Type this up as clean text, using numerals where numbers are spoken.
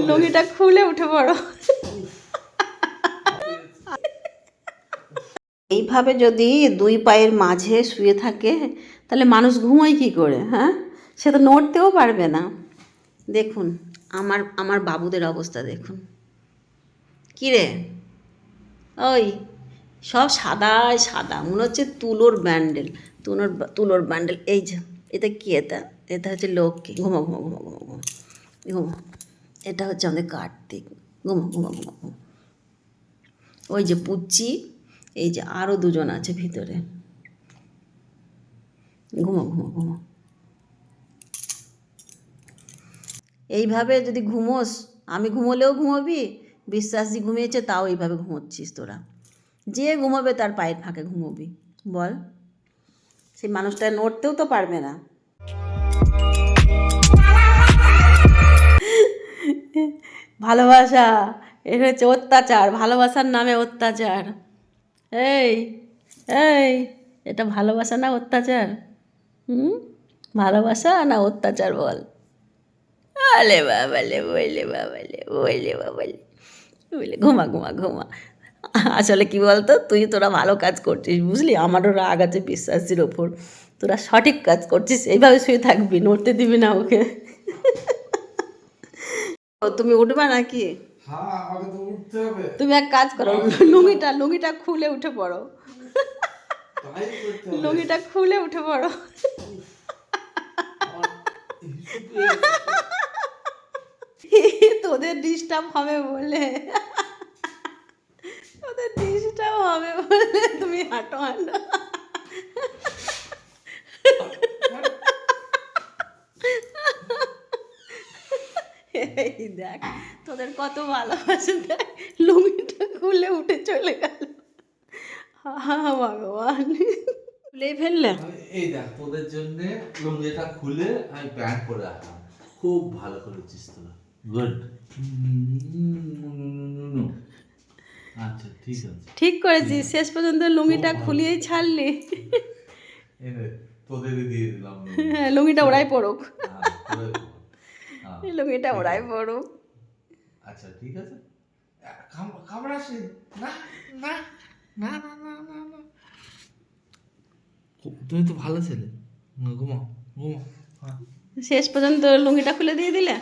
লুঙ্গিটা খুলে উঠে পড়ো। এইভাবে যদি দুই পায়ের মাঝে শুয়ে থাকে তাহলে মানুষ ঘুমোয় কী করে? হ্যাঁ, সে তো নড়তেও পারবে না। দেখুন আমার আমার বাবুদের অবস্থা দেখুন। কী রে ওই, সব সাদায় সাদা, মনে হচ্ছে তুলোর ব্যান্ডেল, তুলোর ব্যান্ডেল। এই যে এটা কি, এটা এটা হচ্ছে লক্ষ্মী। ঘুমো ঘুমো ঘুমো ঘুমো ঘুমো ঘুমো। এটা হচ্ছে আমাদের কার্তিক। ঘুমো ঘুমো ঘুমো ঘুমো। ওই যে পুচি, এই যে আরও দুজন আছে ভিতরে। ঘুমো ঘুমো ঘুমো। এইভাবে যদি ঘুমোস, আমি ঘুমোলেও ঘুমোবি, বিশ্বাসী ঘুমিয়েছে তাও এইভাবে ঘুমোচ্ছিস তোরা। যে ঘুমোবে তার পায়ের ফাঁকে ঘুমোবি, বল? সেই মানুষটা নড়তেও তো পারবে না। ভালোবাসা, এটা হচ্ছে অত্যাচার, ভালোবাসার নামে অত্যাচার। এই এই, এটা ভালোবাসা না অত্যাচার? ভালোবাসা না অত্যাচার বল? আলে বাবালে, বইলে বাবালে, বইলে বাবালে, বইলে। ঘুমা ঘুমা ঘুমা। আসলে কি বলতো, তোরা ভালো কাজ করছিস, বুঝলি? আমারও রাগ আছে বিশ্বাসীর ওপর। তোরা সঠিক কাজ করছিস, এইভাবে শুয়ে থাকবি, নড়তে দিবি না ওকে। তুমি উঠবা নাকি? তুমি এক কাজ করো, লুঙ্গিটা খুলে উঠে পড়ো। লুঙ্গিটা খুলে উঠে পড়ো। তোদের ডিস্টার্ব হবে বলে, তোদের ডিস্টার্ব হবে বলে তুমি হাঁটো হাঁটো। এই দেখ তোদের কত ভালোবাসে, দেখ লুঙ্গিটা খুলে উঠে চলে গেল। ভগবান, খুলে ফেললে। এই দেখ তোদের জন্য লুঙ্গিটা খুলে আমি প্যান্ট পরে আসলাম। খুব ভালো করেছিস তোরা, গুড। আচ্ছা ঠিক আছে, ঠিক করেছিস, শেষ পর্যন্ত লুঙ্গিটা খুলিয়েই ছাড়লি। তোদেরই দিয়ে দিলাম লুঙ্গিটা ওরাই পড়ুক, হ্যাঁ, লুঙ্গিটা ওরাই পড়ুক। আচ্ছা ঠিক আছে, কামড়াসি না না না না না না না। তুমি তো ভালো ছেলে, ঘুমাও ঘুমাও। শেষ পর্যন্ত লুঙ্গিটা খুলে দিয়ে দিলে।